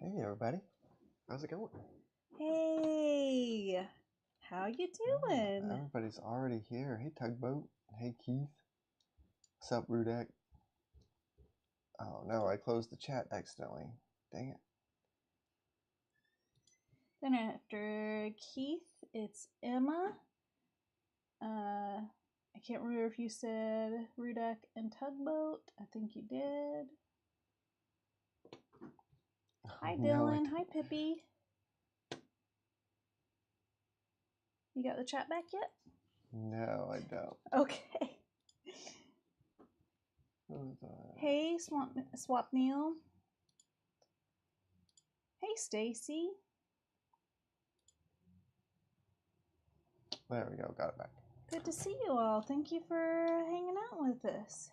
Hey everybody, how's it going? Hey, how you doing? Everybody's already here. Hey Tugboat, hey Keith, what's up Rudek? Oh no, I closed the chat accidentally. Dang it. Then after Keith, it's Emma. I can't remember if you said Rudak and Tugboat. I think you did. Hi Dylan. Hi Pippi. You got the chat back yet? No, I don't. Okay. Hey Swap Neil. Hey Stacy. There we go, got it back. Good to see you all. Thank you for hanging out with us.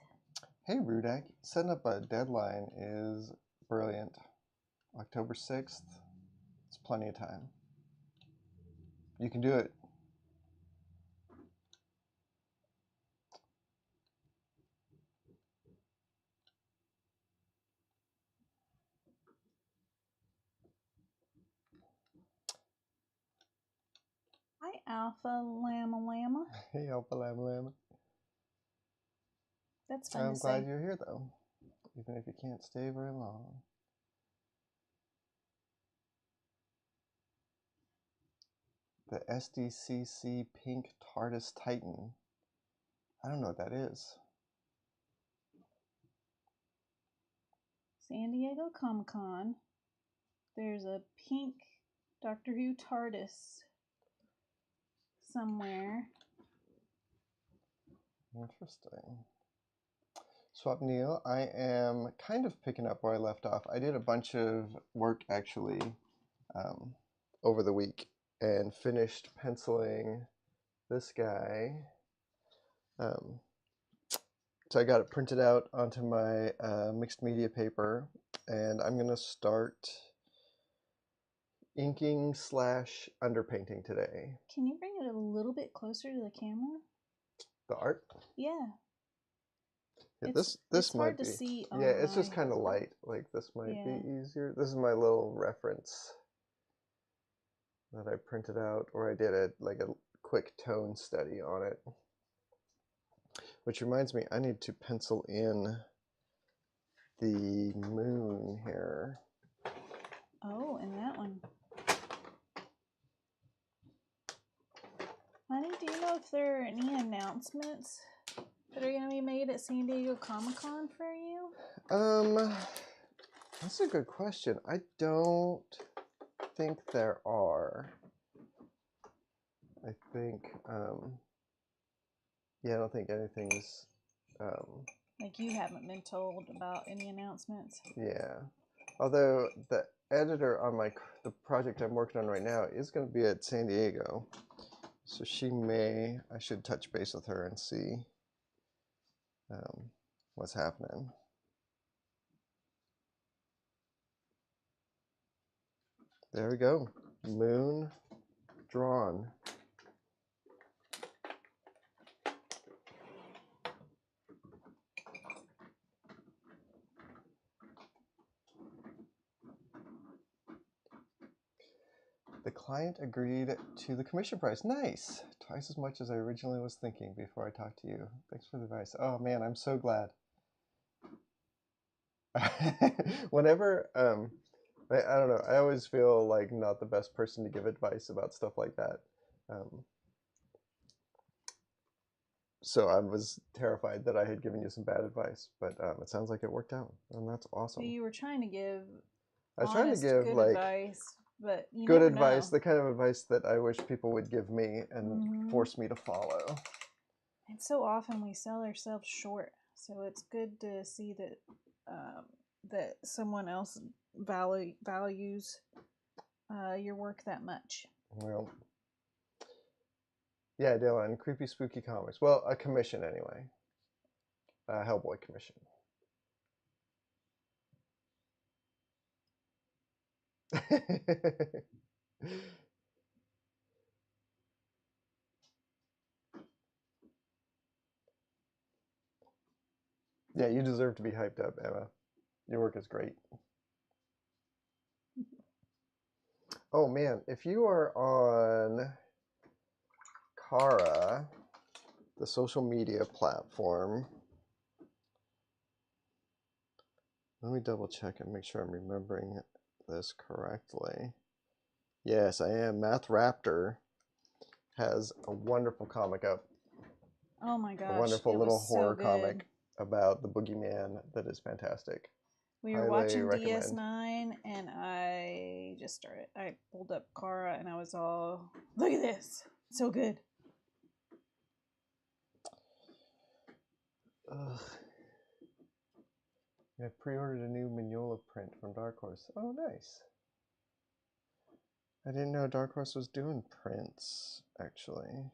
Hey Rudek, setting up a deadline is brilliant. October 6th, it's plenty of time. You can do it. Hi Alpha Llama Llama. Hey Alpha Llama Llama. That's fun to say. I'm glad you're here though, even if you can't stay very long. The SDCC Pink TARDIS Titan. I don't know what that is. San Diego Comic-Con. There's a pink Doctor Who TARDIS somewhere. Interesting. Swap Neil, I am kind of picking up where I left off. I did a bunch of work actually over the week and finished penciling this guy. So I got it printed out onto my mixed media paper, and I'm going to start inking / underpainting today. Can you bring it a little bit closer to the camera? The art? Yeah. Yeah, it's this might hard be. to see. Yeah, it's just kind of light. Like this might be easier. This is my little reference that I printed out, or I did a quick tone study on it. Which reminds me, I need to pencil in the moon here. Oh, and that one. Honey, do you know if there are any announcements that are going to be made at San Diego Comic-Con for you? That's a good question. I don't think there are. I think, yeah, I don't think anything's... like you haven't been told about any announcements? Yeah. Although the editor on the project I'm working on right now is going to be at San Diego. So I should touch base with her and see what's happening. There we go. Moon drawn. The client agreed to the commission price. Nice. Twice as much as I originally was thinking before I talked to you. Thanks for the advice. Oh man, I'm so glad. Whenever, I don't know, I always feel like not the best person to give advice about stuff like that. So I was terrified that I had given you some bad advice, but it sounds like it worked out, and that's awesome. So you were trying to give I was trying to give good like advice, but you good never advice, know. the kind of advice that I wish people would give me and force me to follow. And so often we sell ourselves short, so it's good to see that that someone else values your work that much. Well, yeah, Dylan, creepy spooky comics. Well, a commission anyway. Hellboy commission. Yeah, you deserve to be hyped up, Emma. Your work is great. Oh man, if you are on Kara, the social media platform, let me double check and make sure I'm remembering this correctly. Yes, I am. Math Raptor has a wonderful comic up. Oh my gosh, a wonderful little horror so comic about the boogeyman that is fantastic. We were Highly watching recommend. DS9 and I pulled up Kara and I was all, look at this, so good. Ugh. I pre-ordered a new Mignola print from Dark Horse. Oh, nice. I didn't know Dark Horse was doing prints, actually.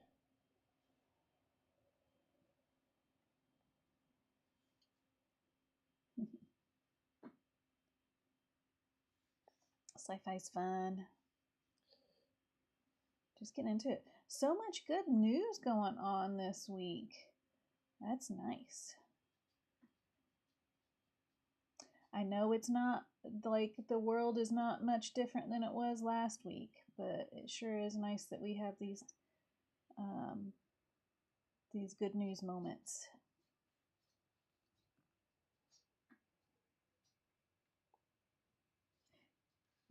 Sci-fi's fun. Just getting into it. So much good news going on this week. That's nice. I know it's not like the world is not much different than it was last week, but it sure is nice that we have these good news moments.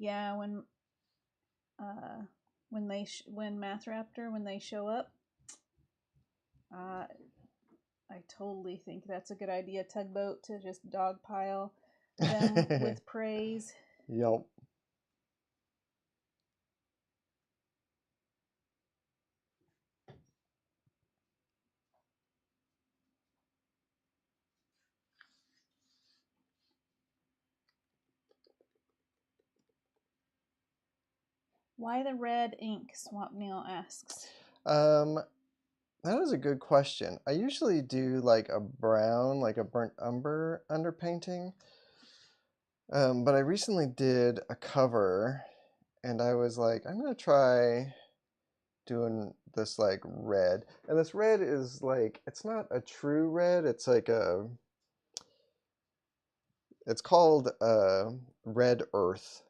Yeah, when Math Raptor, when they show up, I totally think that's a good idea. Tugboat to just dogpile them with praise. Yep. Why the red ink? Swamp Neil asks. That is a good question. I usually do like a brown, like a burnt umber underpainting. But I recently did a cover and I was like, I'm gonna try doing this like red. And this red is like, it's not a true red, it's like it's called red earth.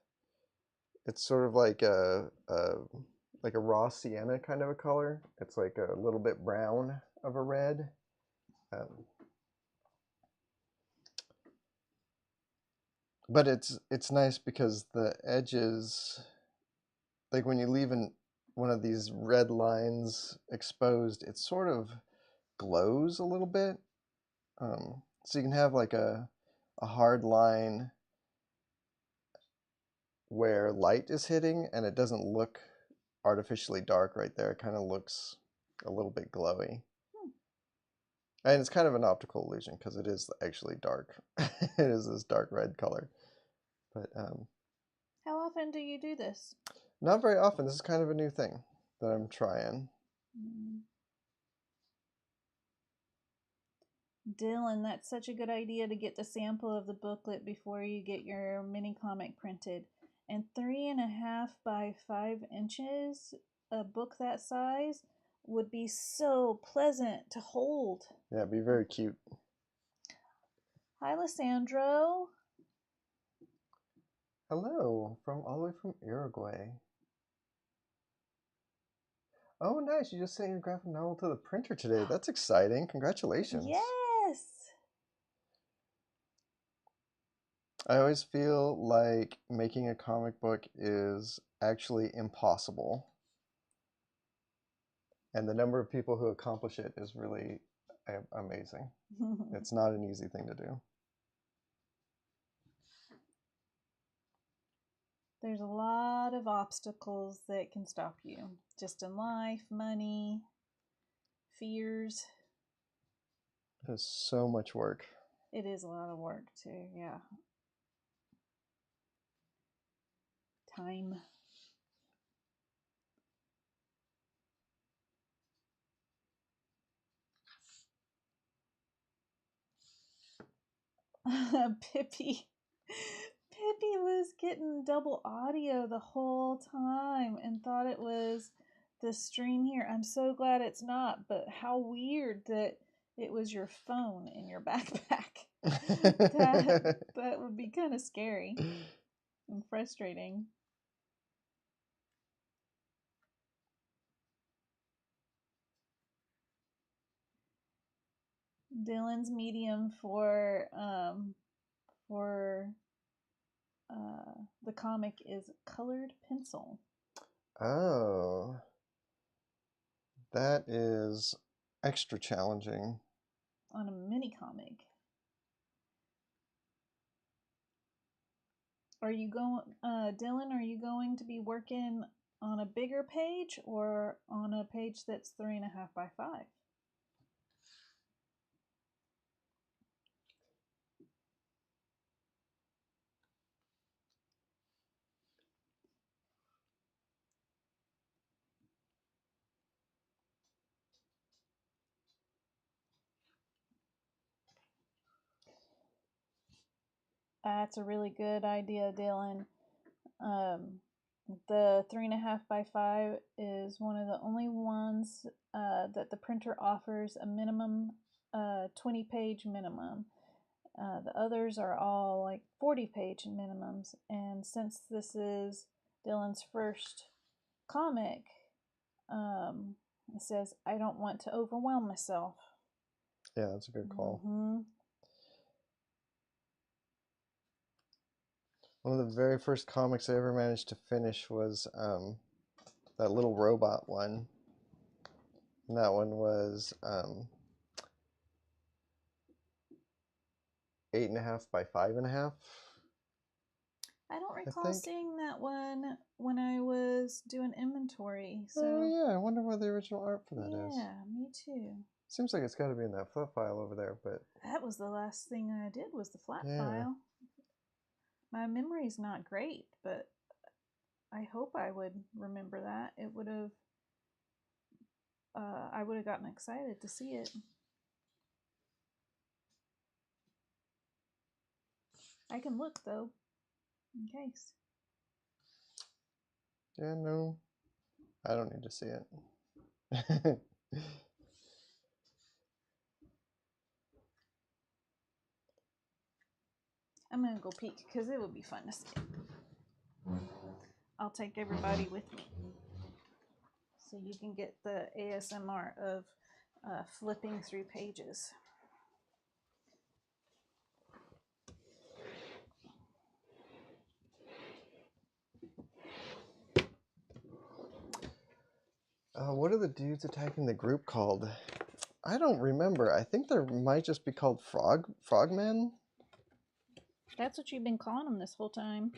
It's sort of like a raw sienna kind of a color. It's like a little bit brown of a red. But it's nice because the edges, like when you leave one of these red lines exposed, it sort of glows a little bit. So you can have like a hard line where light is hitting and it doesn't look artificially dark right there. It kind of looks a little bit glowy. And it's kind of an optical illusion because it is actually dark. It is this dark red color. But how often do you do this? Not very often. This is kind of a new thing that I'm trying. Dylan, that's such a good idea to get the sample of the booklet before you get your mini comic printed. And 3.5 by 5 inches, a book that size, would be so pleasant to hold. Yeah, it'd be very cute. Hi, Lysandro. Hello, from all the way from Uruguay. Oh, nice. You just sent your graphic novel to the printer today. That's exciting. Congratulations. Yes. I always feel like making a comic book is actually impossible. And the number of people who accomplish it is really amazing. It's not an easy thing to do. There's a lot of obstacles that can stop you, just in life, money, fears. It's so much work. It is a lot of work too, yeah. Time. Pippi was getting double audio the whole time and thought it was the stream here. I'm so glad it's not, but how weird that it was your phone in your backpack. that would be kind of scary and frustrating. Dylan's medium for the comic is colored pencil. Oh, that is extra challenging. On a mini comic. Are you going, Dylan? Are you going to be working on a bigger page or on a page that's 3.5 by 5? That's a really good idea, Dylan. The 3.5 by 5 is one of the only ones that the printer offers a minimum 20-page minimum. The others are all like 40-page minimums, and since this is Dylan's first comic, it says, I don't want to overwhelm myself. Yeah, that's a good call. One of the very first comics I ever managed to finish was that little robot one. And that one was 8.5 by 5.5. I don't recall seeing that one when I was doing inventory. So yeah, I wonder where the original art for that is. Yeah, me too. Seems like it's got to be in that flat file over there, but that was the last thing I did was the flat file. My memory's not great, but I hope I would remember that. It would have. I would have gotten excited to see it. I can look though, in case. Yeah, no, I don't need to see it. I'm gonna go peek because it would be fun to see. I'll take everybody with me so you can get the ASMR of flipping through pages. What are the dudes attacking the group called? I don't remember. I think there might just be called Frogmen. That's what you've been calling them this whole time.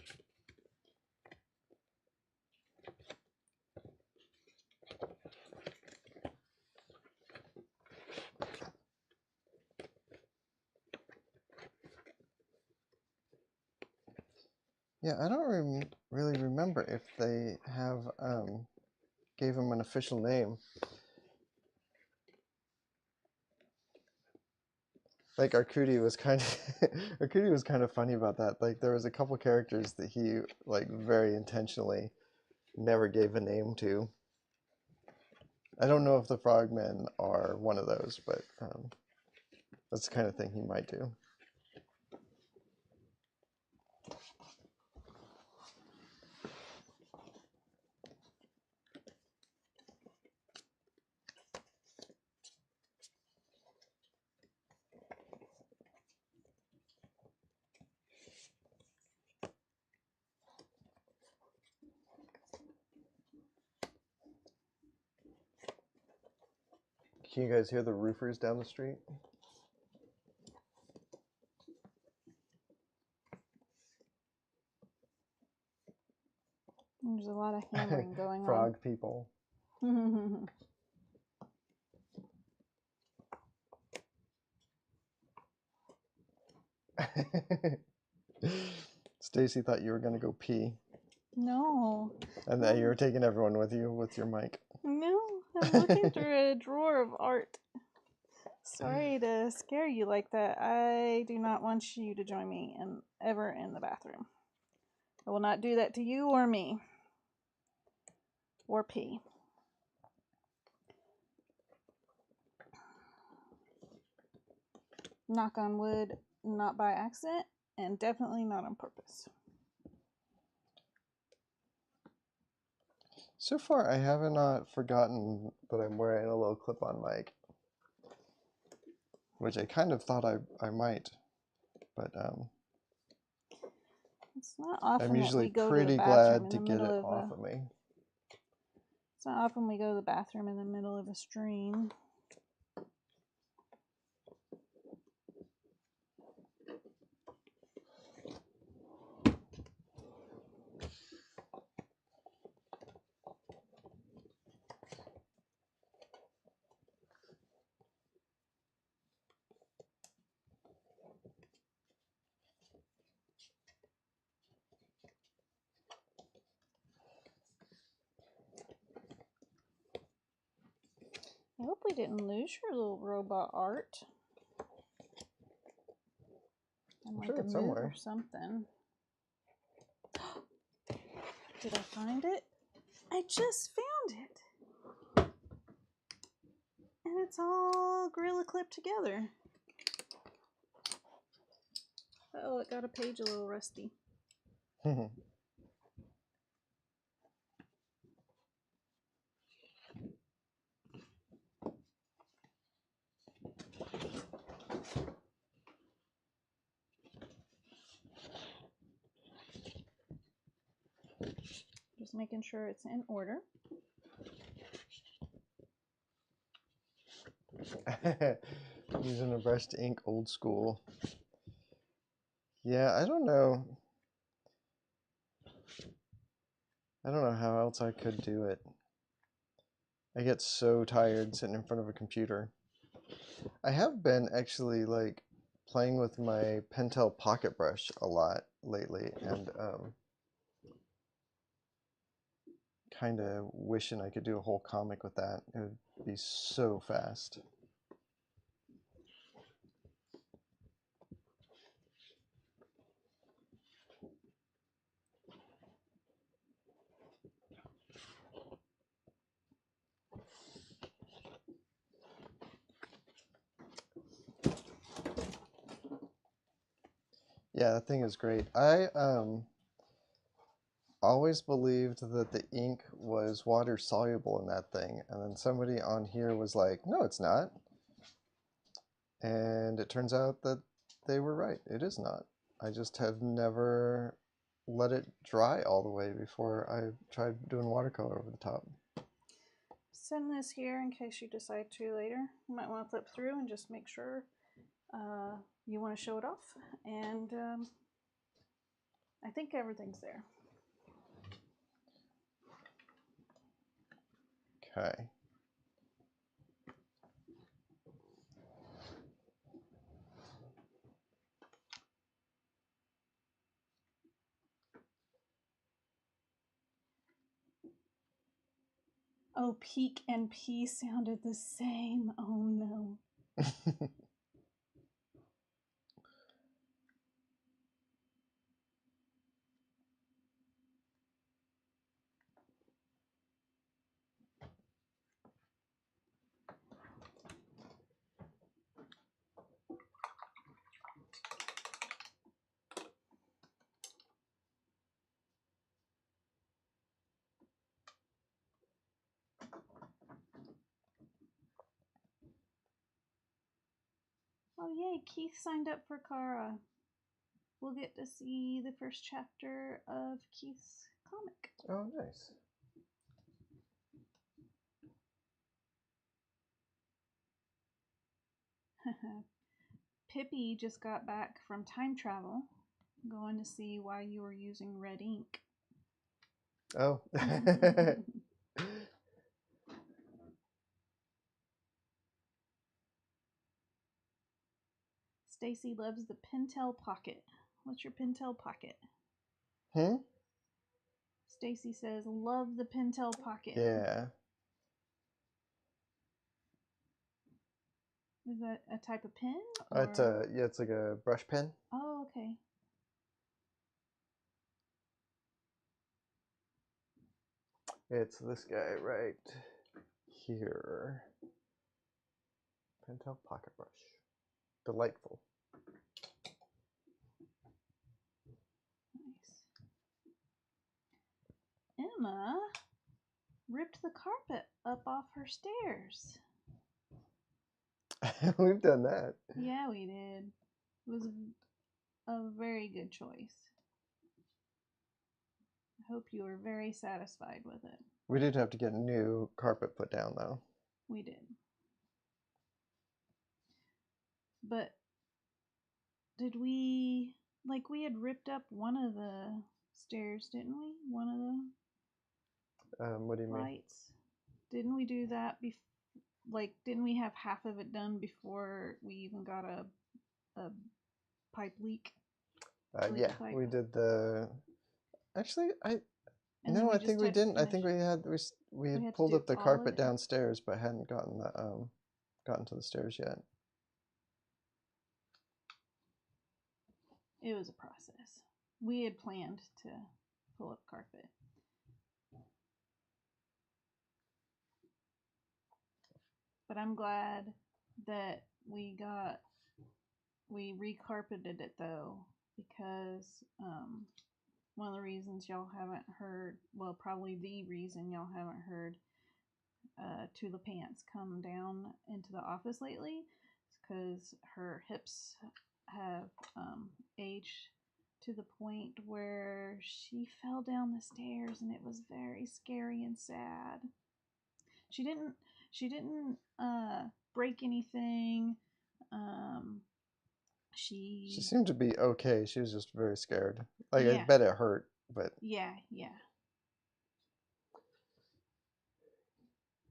Yeah, I don't really remember if they have gave him an official name. Like Arcudi was kind of funny about that. Like there was a couple characters that he like very intentionally never gave a name to. I don't know if the Frogmen are one of those, but that's the kind of thing he might do. Can you guys hear the roofers down the street? There's a lot of hammering going Frog people. Stacy thought you were going to go pee. No. And that you were taking everyone with you with your mic. No, I'm looking through a drawer of art. Sorry to scare you like that. I do not want you to join me ever in the bathroom. I will not do that to you or me. Or pee. Knock on wood, not by accident, and definitely not on purpose. So far, I haven't forgotten that I'm wearing a little clip-on mic. which I kind of thought I might, but it's not often I'm usually that we go pretty to the bathroom glad in to the get middle it of off of me. It's not often we go to the bathroom in the middle of a stream. I hope we didn't lose your little robot art. And like sure a it's move somewhere. or something. Did I find it? I just found it. And it's all Gorilla clipped together. Oh, it got a page a little rusty. Just making sure it's in order. Using a brush to ink, old school. Yeah, I don't know. I don't know how else I could do it. I get so tired sitting in front of a computer. I have been actually like playing with my Pentel pocket brush a lot lately, and kind of wishing I could do a whole comic with that. It would be so fast. Yeah, that thing is great. I always believed that the ink was water soluble in that thing, and then somebody on here was like, no, it's not. And it turns out that they were right. It is not. I just have never let it dry all the way before I tried doing watercolor over the top. Send this here in case you decide to later. You might want to flip through and just make sure you want to show it off. And I think everything's there. Okay. Oh, peak and pea sounded the same. Oh no. Oh yay, Keith signed up for Kara. We'll get to see the first chapter of Keith's comic. Oh, nice. Pippi just got back from time travel, going to see why you were using red ink. Oh. Stacy loves the Pentel Pocket. What's your Pentel Pocket? Hmm? Stacy says, love the Pentel Pocket. Yeah. Is that a type of pen? It's a, yeah, it's like a brush pen. Oh, okay. It's this guy right here. Pentel pocket brush. Delightful. Nice. Emma ripped the carpet up off her stairs. We've done that. Yeah, we did. It was a very good choice. I hope you were very satisfied with it. We did have to get new carpet put down, though. We did. But did we, like, we had ripped up one of the stairs, didn't we? One of the What do you mean? flights. Didn't we do that like, didn't we have half of it done before we even got a pipe leak? Yeah, we did the. Actually, And no, I think we didn't. I think we had had pulled up the carpet downstairs, but hadn't gotten to the stairs yet. It was a process. We had planned to pull up carpet. But I'm glad that we recarpeted it though, because one of the reasons y'all haven't heard, well, probably the reason y'all haven't heard Tula Pants come down into the office lately is because her hips have aged to the point where she fell down the stairs, and it was very scary and sad. She didn't break anything. She seemed to be okay. She was just very scared. Like, yeah. I bet it hurt, but yeah.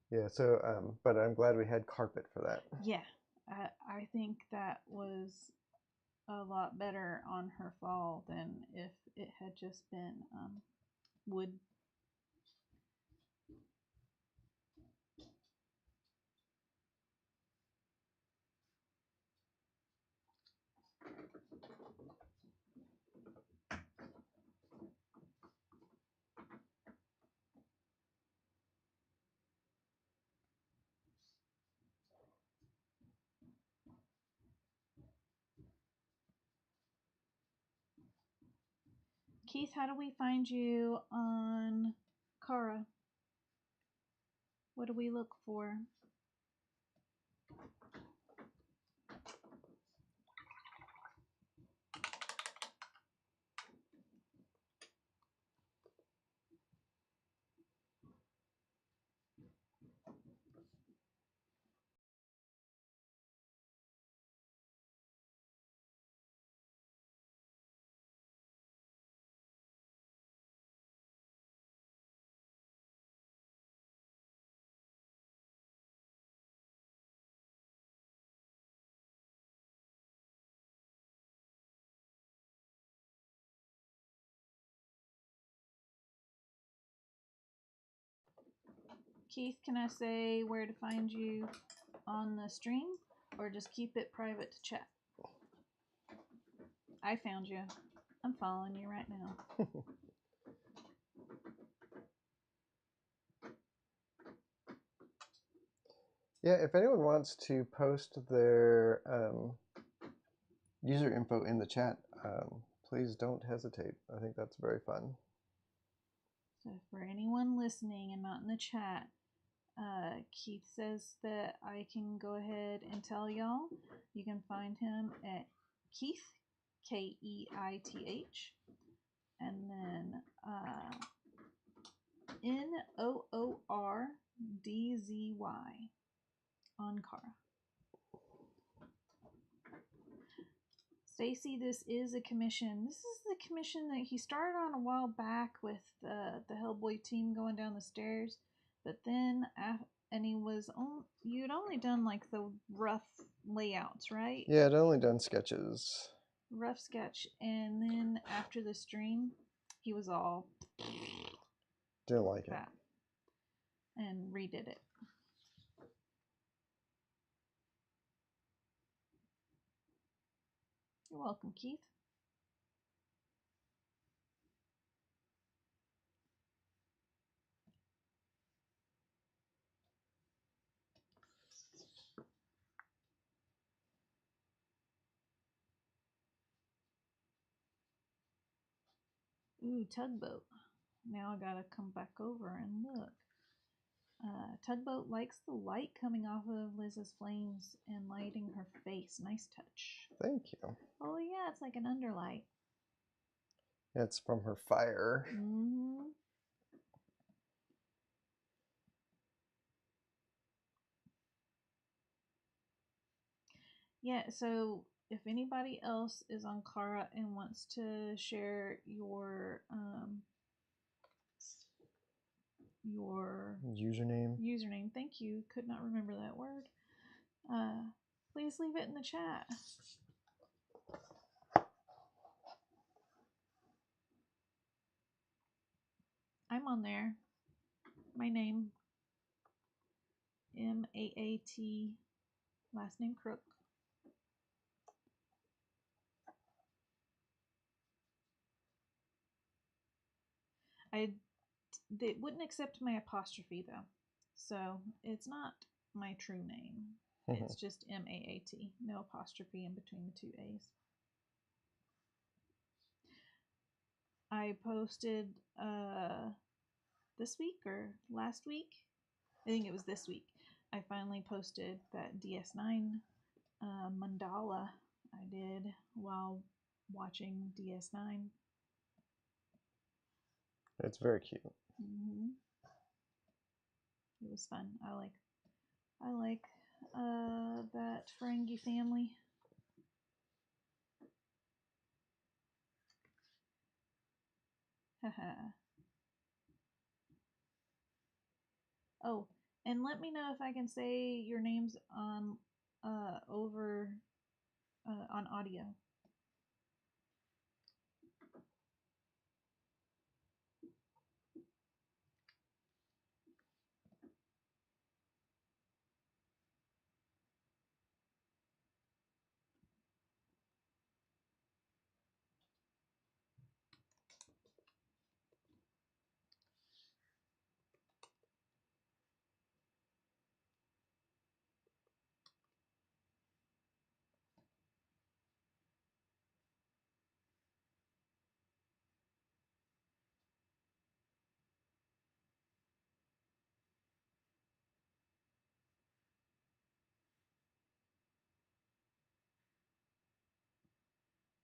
Yeah, so but I'm glad we had carpet for that. Yeah, I think that was a lot better on her fall than if it had just been wood. Keith, how do we find you on Kara? What do we look for? Keith, can I say where to find you on the stream, or just keep it private to chat? I found you. I'm following you right now. Yeah, if anyone wants to post their user info in the chat, please don't hesitate. I think that's very fun. So for anyone listening and not in the chat, Keith says that I can go ahead and tell y'all. You can find him at Keith, Keith, and then Noordzy on Kara. Stacy, this is a commission. This is the commission that he started on a while back with the Hellboy team going down the stairs, but then and you'd only done like the rough layouts, right? Yeah, I'd only done sketches. Rough sketch, and then after the stream, he was all didn't like it and redid it. You're welcome, Keith. Ooh, tugboat. Now I gotta come back over and look. Tugboat likes the light coming off of Liz's flames and lighting her face. Nice touch. Thank you. Oh yeah, it's like an underlight. It's from her fire. Mm-hmm. Yeah, so if anybody else is on Kara and wants to share your username, thank you, could not remember that word, please leave it in the chat. I'm on there. My name, M-A-A-T, last name Crook. They wouldn't accept my apostrophe though, so it's not my true name. It's just M-A-A-T, no apostrophe in between the two A's. I posted this week or last week, I think it was this week, I finally posted that DS9 mandala I did while watching DS9. It's very cute. Mm-hmm. It was fun. I like that Ferengi family. Haha. Oh, and let me know if I can say your names on over on audio.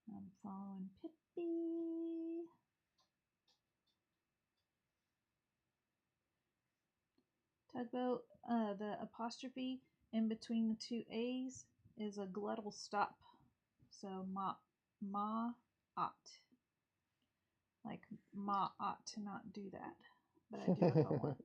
I'm following Pippi. Tugboat, the apostrophe in between the two A's is a glottal stop. So ma ought. Like ma ought to not do that. But I do if I want.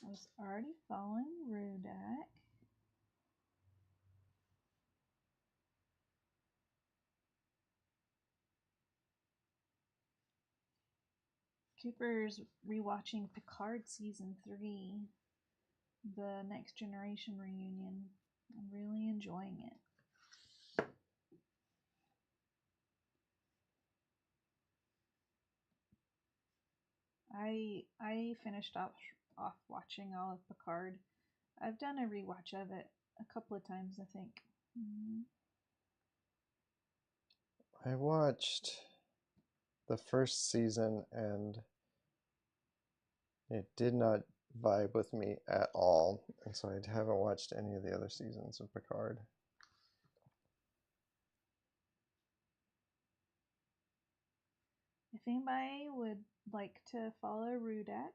I was already following Rudak. Cooper's rewatching Picard season 3, the Next Generation reunion. I'm really enjoying it. I finished off watching all of Picard. I've done a rewatch of it a couple of times, I think. I watched the first season and it did not vibe with me at all, and so I haven't watched any of the other seasons of Picard. If anybody would like to follow Rudak,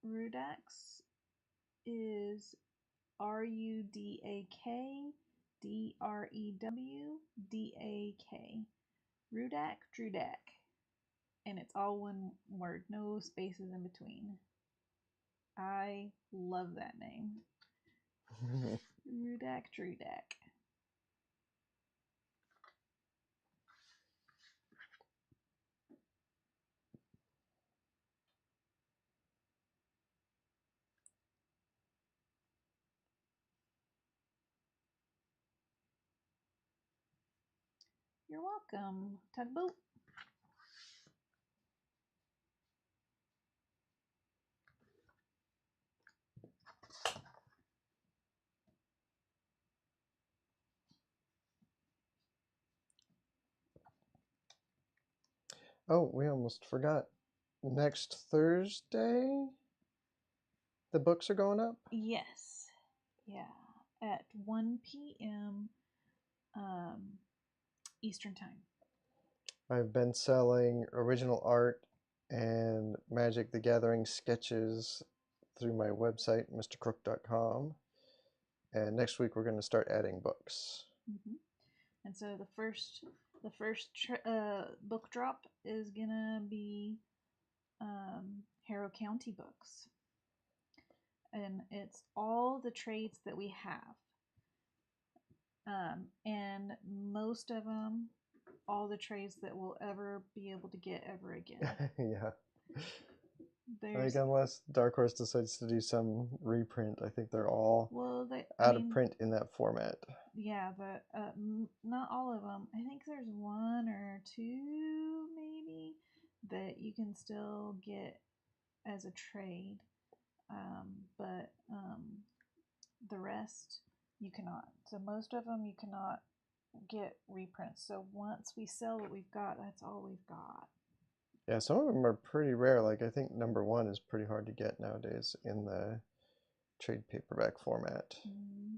Rudax is RUDAKDREWDAK. Rudak Drudak. And it's all one word, no spaces in between. I love that name. Rudak Drudak. You're welcome. Tugboat. Oh, we almost forgot. Next Thursday, the books are going up? Yes. Yeah. At 1 p.m. Eastern Time. I've been selling original art and Magic the Gathering sketches through my website, mrcrook.com. And next week we're going to start adding books. Mm-hmm. And so the first book drop is gonna be Harrow County books, and it's all the trades that we have, and most of them, all the trades that we'll ever be able to get ever again. Yeah. There's, like, unless Dark Horse decides to do some reprint, I think they're all out of print in that format. Yeah, but not all of them. I think there's one or two maybe that you can still get as a trade, but the rest you cannot. So most of them you cannot get reprints. So once we sell what we've got, that's all we've got. Yeah, some of them are pretty rare. Like, I think #1 is pretty hard to get nowadays in the trade paperback format. Mm-hmm.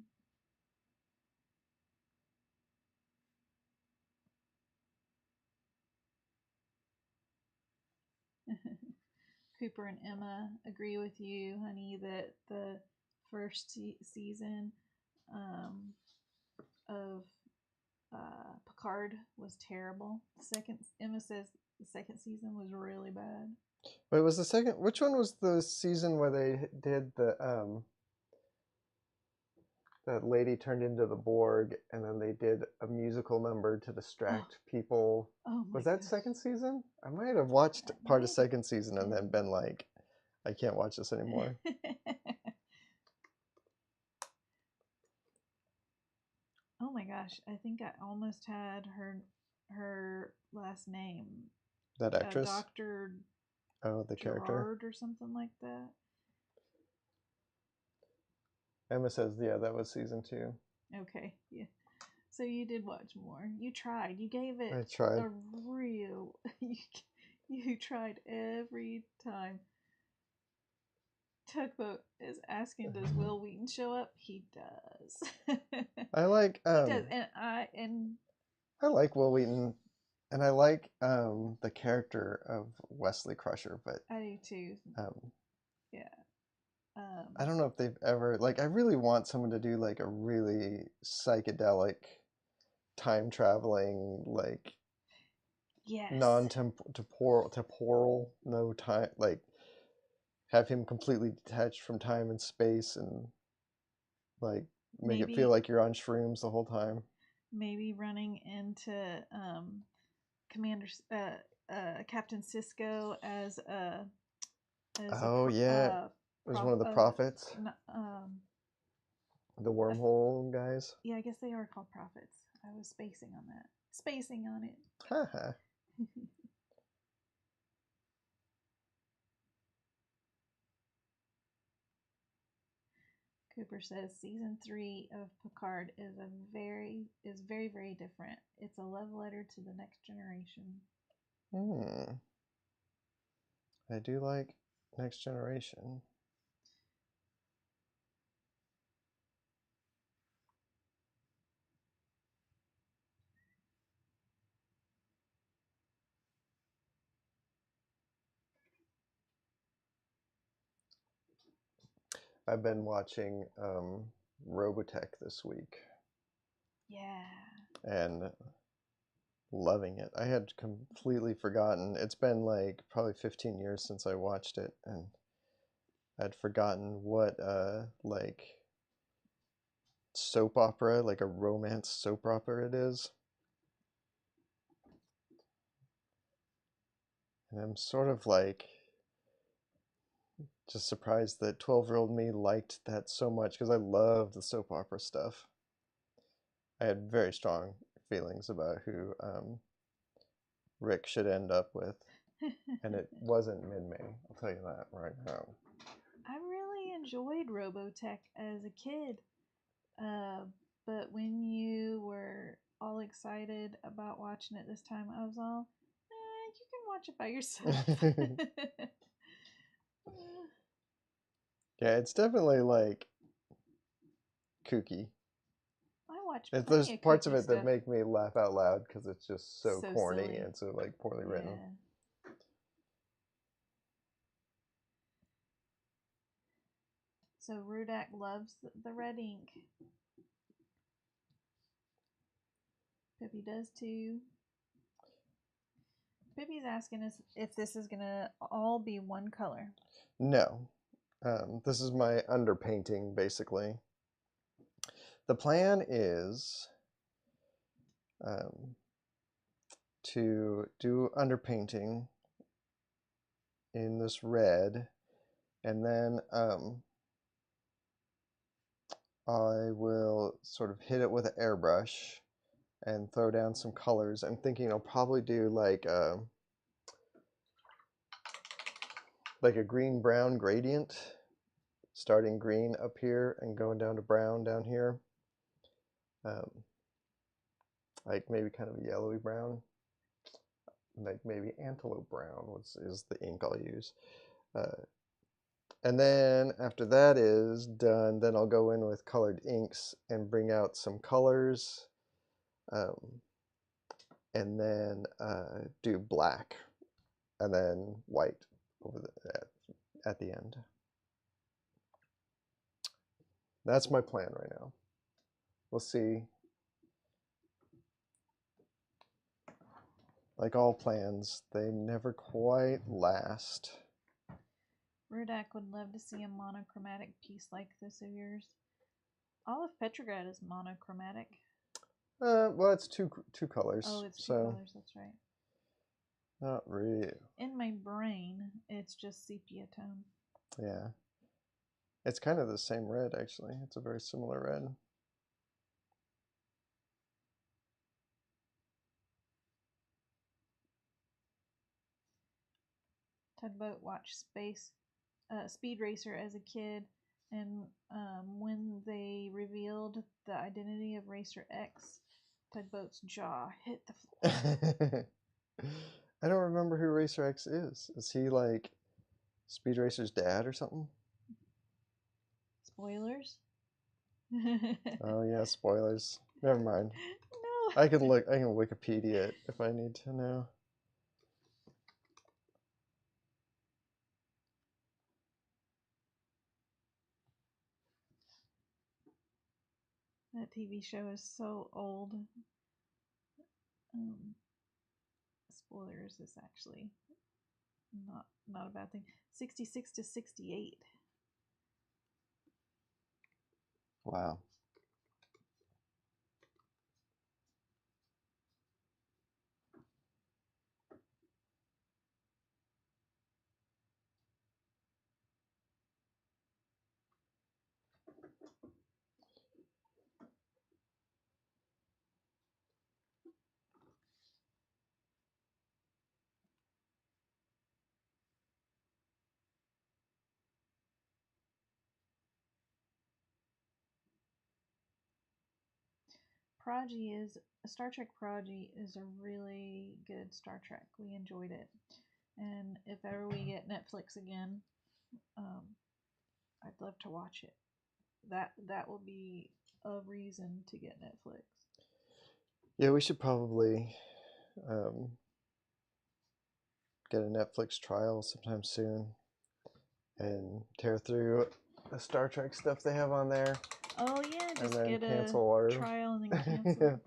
Cooper and Emma agree with you, honey, that the first season of Picard was terrible. Emma says the second season was really bad. Wait, was the second? Which one was the season where they did that lady turned into the Borg, and then they did a musical number to distract people? Oh my Was that gosh. second season? I might have watched part of second season and then been like, I can't watch this anymore. Oh my gosh, I think I almost had her last name. That actress? Dr. Oh, the character? Gerard or something like that. Emma says, yeah, that was season 2. Okay, yeah. So you did watch more. You tried. You gave it I tried. a real... you tried every time. Tugboat is asking, does Will Wheaton show up? He does. I like... he does. And I like Will Wheaton, and I like the character of Wesley Crusher, but... I do too. Yeah. I don't know if they've ever... Like, I really want someone to do, like, a really psychedelic, time-traveling, like... Yes. Non-temporal, no time... Like, have him completely detached from time and space and, like, make it feel like you're on shrooms the whole time. Maybe running into Captain Sisko as oh, yeah. It was one of the prophets. The wormhole guys. Yeah, I guess they are called prophets. I was spacing on that. Spacing on it. Haha. Cooper says season 3 of Picard is very, very different. It's a love letter to the next generation. I do like Next Generation. I've been watching Robotech this week. Yeah. And loving it. I had completely forgotten. It's been like probably 15 years since I watched it, and I'd forgotten what like soap opera, like a romance soap opera it is. And I'm sort of like just surprised that 12-year-old me liked that so much, because I love the soap opera stuff. I had very strong feelings about who Rick should end up with. And it wasn't Min-May, I'll tell you that right now. I really enjoyed Robotech as a kid. But when you were all excited about watching it this time, I was all, you can watch it by yourself. Yeah, it's definitely like kooky. I watch There's plenty of parts of kooky it that stuff. make me laugh out loud because it's just so corny silly. and so like poorly written. So Rudak loves the red ink. Pippi does too. Pippi's asking us if this is gonna all be one color. No, this is my underpainting basically. The plan is to do underpainting in this red, and then I will sort of hit it with an airbrush and throw down some colors. I'm thinking I'll probably do like a green-brown gradient, starting green up here and going down to brown down here. Like maybe kind of a yellowy brown, like maybe antelope brown is the ink I'll use. And then after that is done, then I'll go in with colored inks and bring out some colors, and then do black and then white over at the end. That's my plan right now. We'll see. Like all plans, they never quite last. Rudak would love to see a monochromatic piece like this of yours. All of Petrograd is monochromatic. Well, it's two colors. Oh, it's two colors, that's right. Not really. In my brain, it's just sepia tone. Yeah. It's kind of the same red, actually. It's a very similar red. Tugboat watched Speed Racer as a kid, and when they revealed the identity of Racer X, Tugboat's jaw hit the floor. I don't remember who Racer X is. Is he like Speed Racer's dad or something? Spoilers? Oh yeah, spoilers. Never mind. No. I can Wikipedia it if I need to know. That TV show is so old. Spoilers is actually not a bad thing. 66 to 68. Wow. Star Trek Prodigy is a really good Star Trek. We enjoyed it, and if ever we get Netflix again, I'd love to watch it. That will be a reason to get Netflix. Yeah, we should probably get a Netflix trial sometime soon and tear through the Star Trek stuff they have on there. Oh yeah, just and then get cancel a trial and then cancel. Yeah.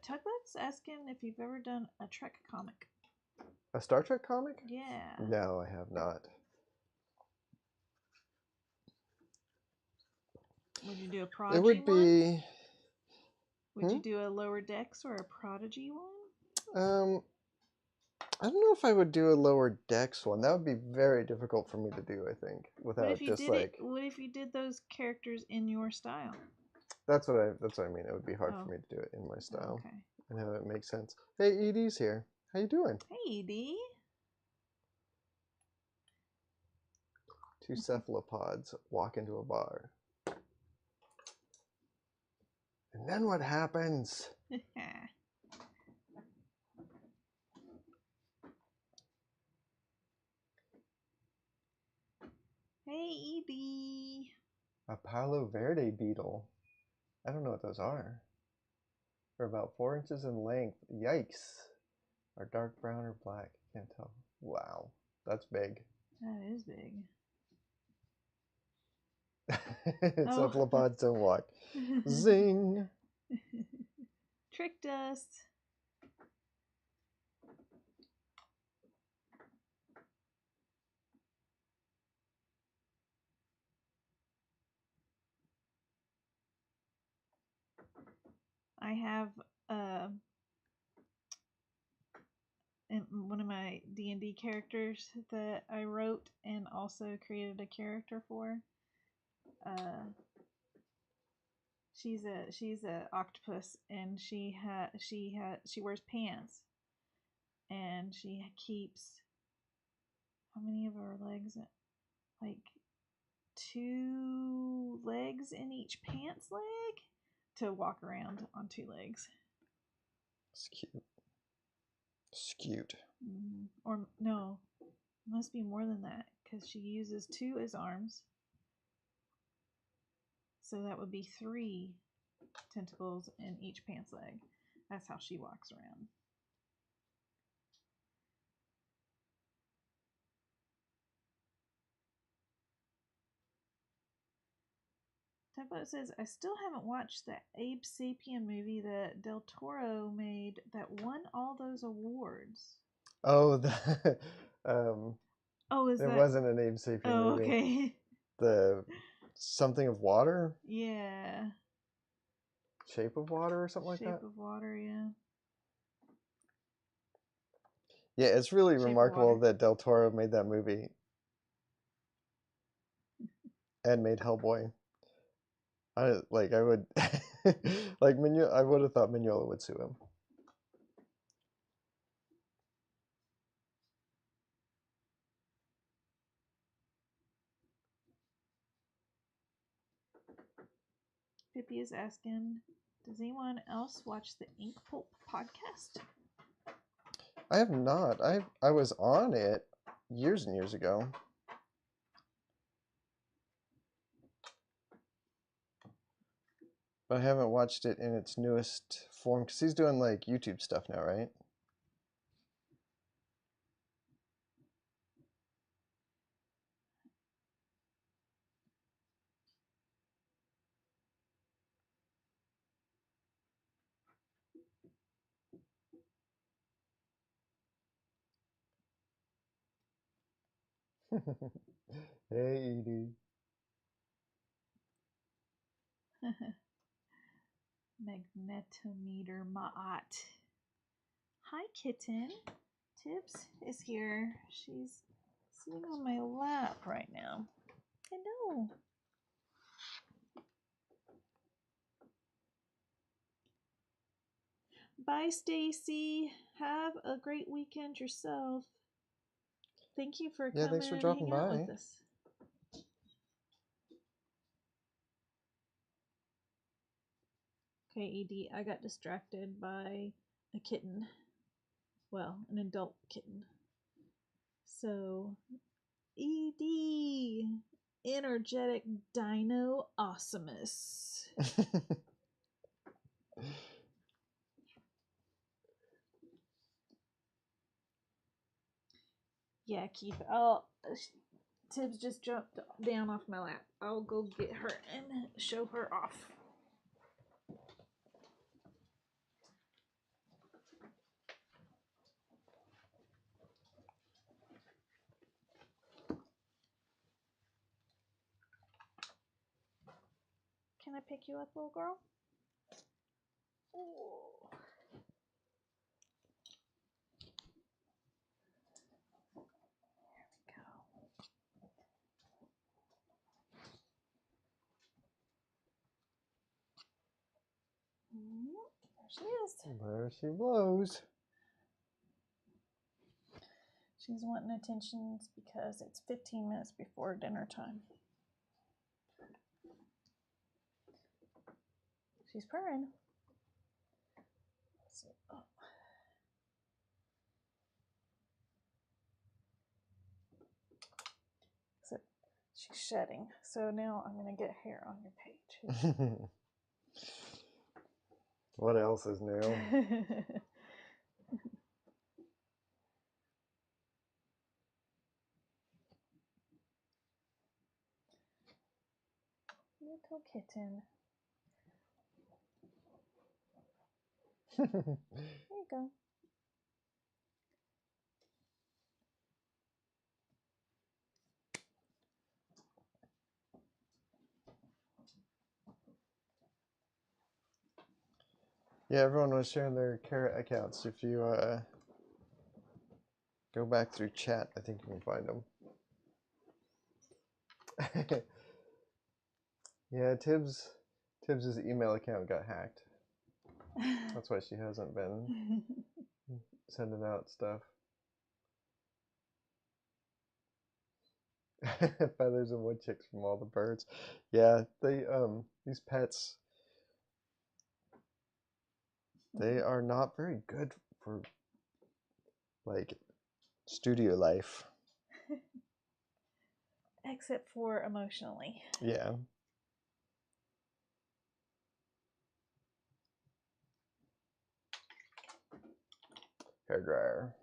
Tugboat's asking if you've ever done a Trek comic. A Star Trek comic? Yeah. No, I have not. Would you do a Prodigy It would be. one? Would you do a Lower Decks or a Prodigy one? I don't know if I would do a Lower Decks one. That would be very difficult for me to do, I think, without just like. What if you did those characters in your style? That's what I mean. It would be hard for me to do it in my style and have it make sense. Hey, Edie's here. How you doing? Hey, Edie. Two cephalopods walk into a bar. And then what happens? Hey, Edie. A Palo Verde beetle. I don't know what those are. They're about 4 inches in length. Yikes. Are dark brown or black? Can't tell. Wow. That's big. That is big. Cephalopods don't walk. Zing. Tricked us. I have one of my D&D characters that I wrote and also created a character for. She's a octopus, and she wears pants, and she keeps, how many of her legs? Like 2 legs in each pants leg to walk around on 2 legs. It's cute. Skewed. Or no, must be more than that because she uses 2 as arms. So that would be 3 tentacles in each pants leg. That's how she walks around. Tempo says, I still haven't watched the Abe Sapien movie that Del Toro made that won all those awards. Oh, is there that... wasn't an Abe Sapien movie. Okay. The something of water? Yeah. Shape of Water or something like that? Shape of Water, yeah. Yeah, it's really remarkable that Del Toro made that movie and made Hellboy. I would like Mignola. I would have thought Mignola would sue him. Pippi is asking, does anyone else watch the Ink Pulp podcast? I have not. I was on it years and years ago. But I haven't watched it in its newest form because he's doing like YouTube stuff now, right? Hey, Edie. Magnetometer Ma'at. Hi, kitten. Tibbs is here. She's sitting on my lap right now. Hello. Bye, Stacy. Have a great weekend yourself. Thank you for coming Thanks for and dropping hanging out by. with us. Okay, ED, I got distracted by a kitten. Well, an adult kitten. So, ED, energetic dino awesomeness. Yeah, Keith. Tibbs just jumped down off my lap. I'll go get her and show her off. Can I pick you up, little girl? Oh. she is. There she blows. She's wanting attention because it's 15 minutes before dinner time. She's purring. Let's see. Oh. So she's shedding. So now I'm going to get hair on your page. What else is new? Little kitten. There you go. Yeah, everyone was sharing their carrot accounts. If you go back through chat, I think you can find them. Yeah, Tibbs' email account got hacked. That's why she hasn't been sending out stuff. Feathers and wood chicks from all the birds. Yeah, they these pets, they are not very good for like studio life. Except for emotionally. Yeah. Hair dryer.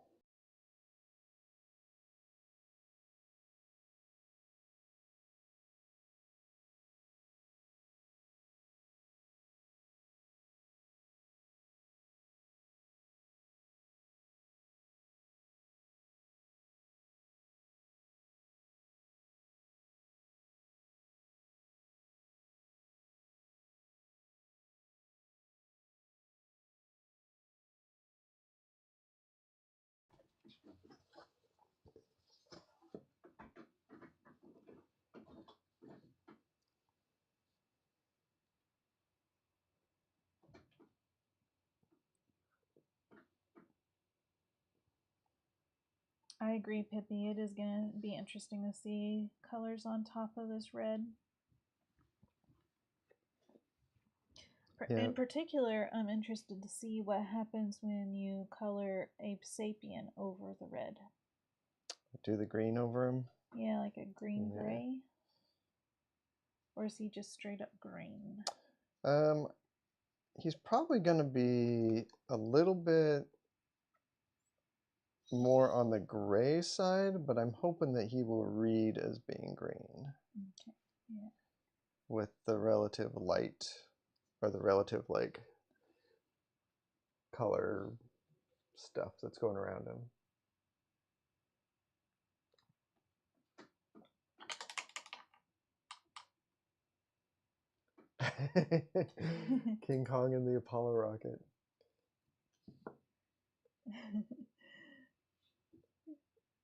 I agree, Pippi. It is going to be interesting to see colors on top of this red. Yeah. In particular, I'm interested to see what happens when you color Ape Sapien over the red. Do the green over him? Yeah, like a green-gray. Or is he just straight up green? He's probably going to be a little bit more on the gray side, but I'm hoping that he will read as being green. Okay. Yeah. With the relative light, or the relative like color stuff that's going around him. King Kong and the Apollo rocket.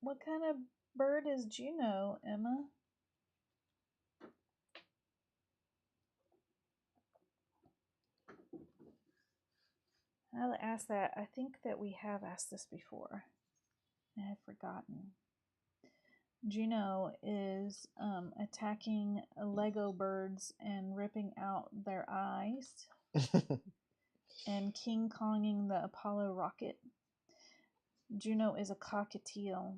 What kind of bird is Juno, Emma? I'll ask that. I think that we have asked this before. I have forgotten. Juno is attacking Lego birds and ripping out their eyes. And King Konging the Apollo rocket. Juno is a cockatiel.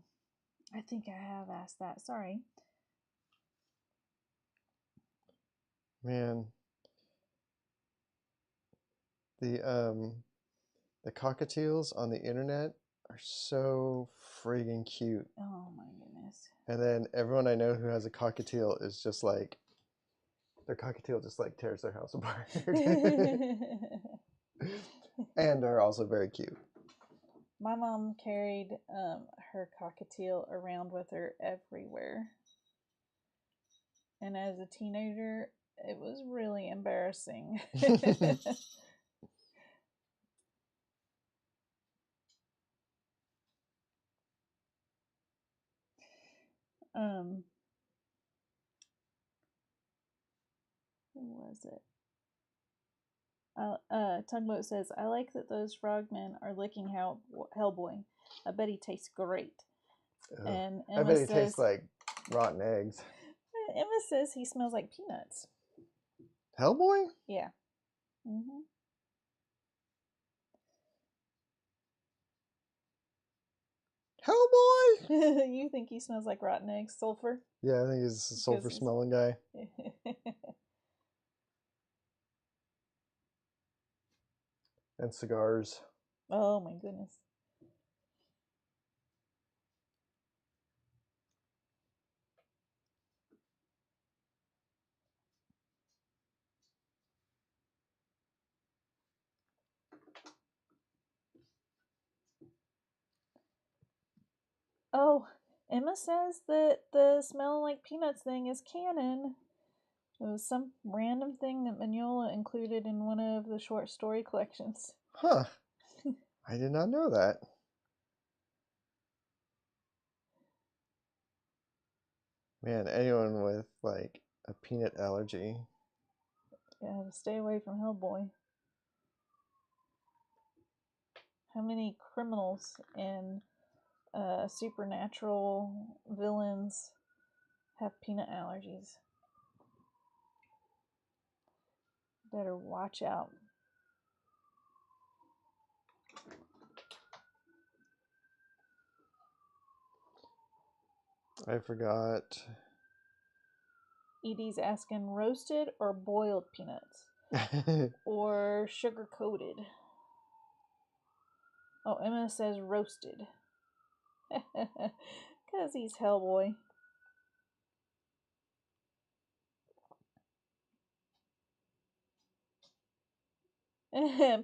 I think I have asked that. Sorry. Man. The cockatiels on the internet are so friggin' cute. Oh my goodness. And then everyone I know who has a cockatiel is just like, their cockatiel just like tears their house apart. And are also very cute. My mom carried her cockatiel around with her everywhere. And as a teenager, it was really embarrassing. Who was it? Tugboat says, I like that those frogmen are licking Hellboy. I bet he tastes great. Ugh. And I Emma bet he says, tastes like rotten eggs. Emma says he smells like peanuts. Hellboy? Yeah. Mm-hmm. Hellboy? You think he smells like rotten eggs? Sulfur? Yeah, I think he's a sulfur smelling guy. And cigars. Oh my goodness. Oh, Emma says that the smelling like peanuts thing is canon. It was some random thing that Mignola included in one of the short story collections. Huh. I did not know that. Man, anyone with like a peanut allergy. Yeah, stay away from Hellboy. How many criminals and supernatural villains have peanut allergies? Better watch out. I forgot. Edie's asking roasted or boiled peanuts? Or sugar coated? Oh, Emma says roasted. Because he's Hellboy.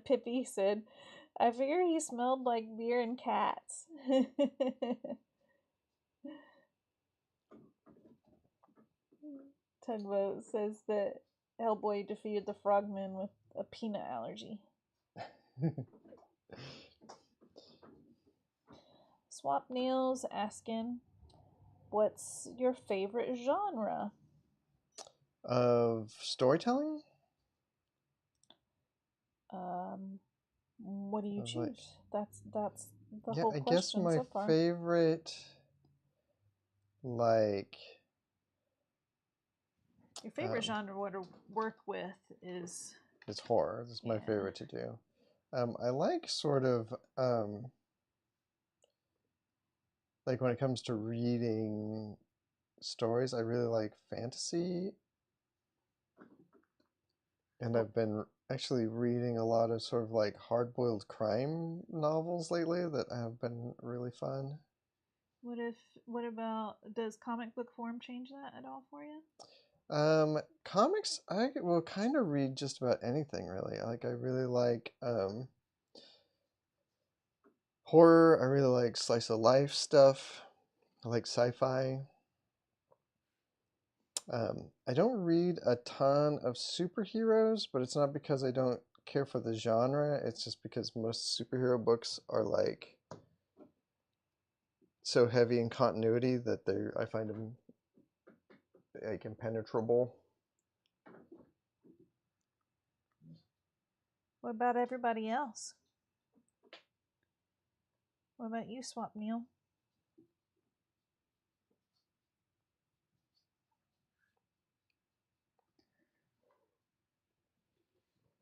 Pippi said, I figure he smelled like beer and cats. Tugboat says that Hellboy defeated the frogmen with a peanut allergy. Swap Neil's asking, what's your favorite genre? Of storytelling? What do you choose? That's the yeah, whole I question guess my so far. favorite, like, Your favorite genre to work with is horror. This is my favorite to do. I like sort of like when it comes to reading stories, I really like fantasy. And I've been actually reading a lot of sort of like hard-boiled crime novels lately that have been really fun. What about, does comic book form change that at all for you? Comics, I will kind of read just about anything really. Like I really like horror. I really like slice of life stuff. I like sci-fi. I don't read a ton of superheroes, but it's not because I don't care for the genre. It's just because most superhero books are like so heavy in continuity that I find them like impenetrable. What about everybody else? What about you, Swap Neil?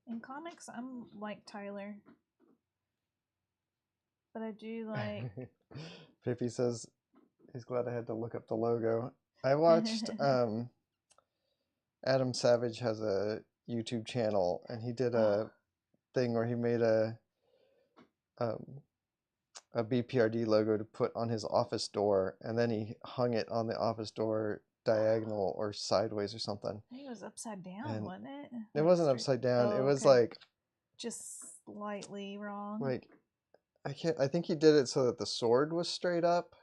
In comics, I'm like Tyler. But I do like... Pippi says he's glad I had to look up the logo. I watched Adam Savage has a YouTube channel, and he did a thing where he made a BPRD logo to put on his office door, and then he hung it on the office door diagonal or sideways or something. I think it was upside down, wasn't it? It wasn't upside down. It was like just slightly wrong. Like I think he did it so that the sword was straight up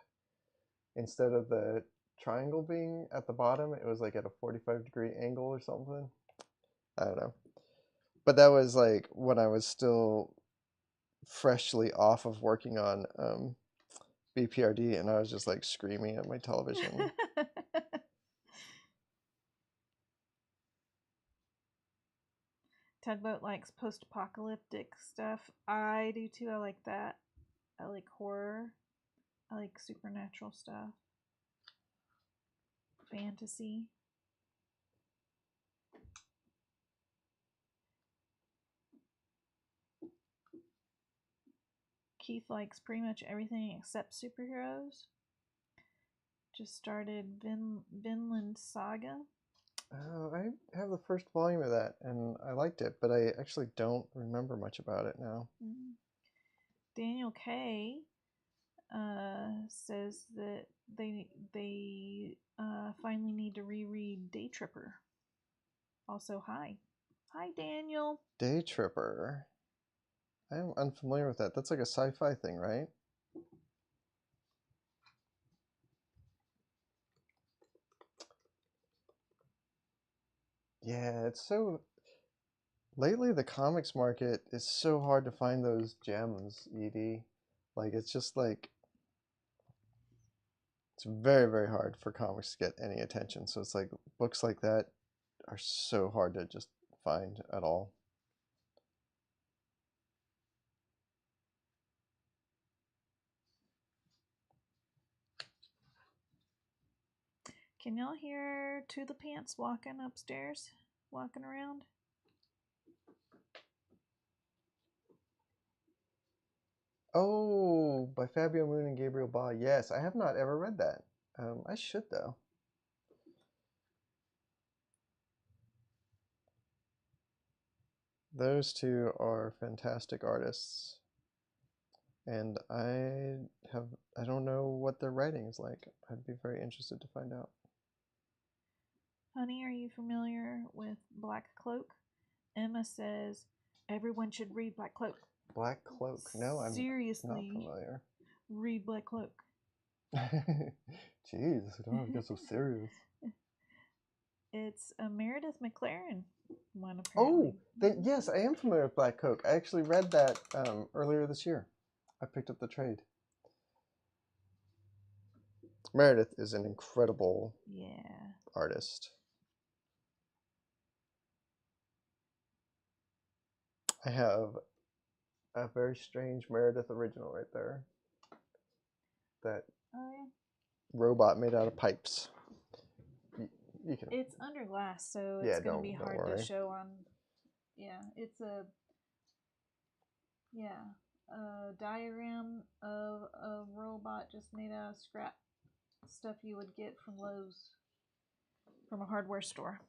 instead of the triangle being at the bottom. It was like at a 45-degree angle or something. I don't know. But that was like when I was still freshly off of working on BPRD, and I was just like screaming at my television. Tugboat likes post-apocalyptic stuff. I do too. I like that. I like horror. I like supernatural stuff. Fantasy. Keith likes pretty much everything except superheroes. Just started Vinland Saga. I have the first volume of that, and I liked it, but I actually don't remember much about it now. Daniel K. Says that they finally need to reread Day Tripper. Also, hi Daniel. Day Tripper. I am unfamiliar with that. That's like a sci-fi thing, right? Yeah, it's so... Lately, the comics market is so hard to find those gems, ED. Like, it's just like... It's very, very hard for comics to get any attention. So it's like books like that are so hard to just find at all. Can y'all hear To the Pants walking upstairs? Walking around? Oh, by Fabio Moon and Gabriel Ba. Yes, I have not ever read that. I should, though. Those two are fantastic artists. And I don't know what their writing is like. I'd be very interested to find out. Honey, are you familiar with Black Cloak? Emma says everyone should read Black Cloak. Black Cloak? No, I'm seriously not familiar. Read Black Cloak. Jeez, I don't have to get so serious. It's a Meredith McLaren one, apparently. Oh, yes, I am familiar with Black Cloak. I actually read that earlier this year. I picked up the trade. Meredith is an incredible artist. I have a very strange Meredith original right there. That robot made out of pipes. You can. It's under glass, so it's going to be hard to show on. Yeah, it's a diagram of a robot just made out of scrap stuff you would get from Lowe's, from a hardware store.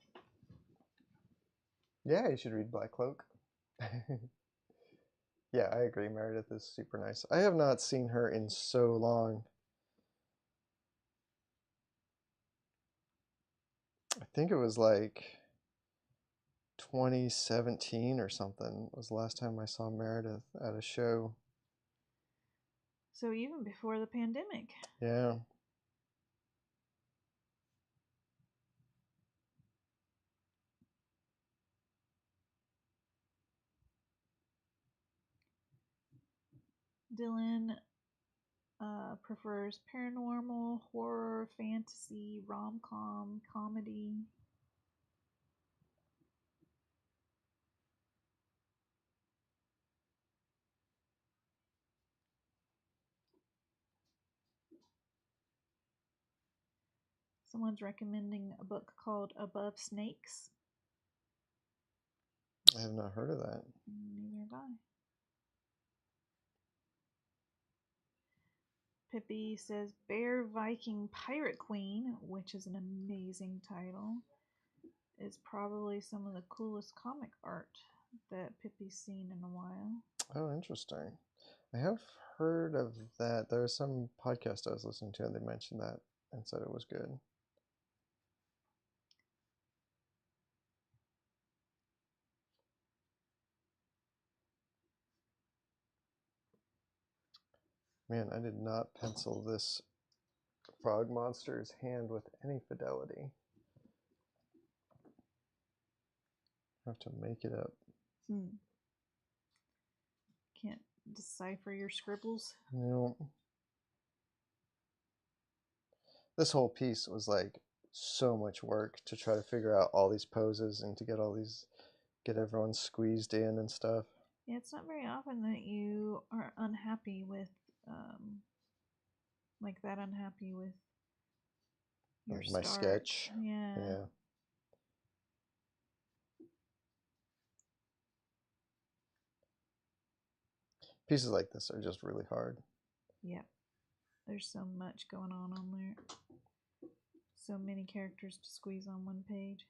Yeah, you should read Black Cloak. Yeah, I agree. Meredith is super nice. I have not seen her in so long. I think it was like 2017 or something was the last time I saw Meredith at a show. So even before the pandemic. Yeah. Dylan prefers paranormal, horror, fantasy, rom-com, comedy. Someone's recommending a book called Above Snakes. I have not heard of that. Neither have I. Pippi says Bear Viking Pirate Queen, which is an amazing title, is probably some of the coolest comic art that Pippi's seen in a while. Oh, interesting. I have heard of that. There was some podcast I was listening to and they mentioned that and said it was good. Man, I did not pencil this frog monster's hand with any fidelity. I have to make it up. Can't decipher your scribbles? No. This whole piece was like so much work to try to figure out all these poses and to get all these get everyone squeezed in and stuff. Yeah, it's not very often that you are unhappy with, like that unhappy with your Like my start. sketch. Yeah. Yeah. Pieces like this are just really hard. Yep. There's so much going on there. So many characters to squeeze on one page.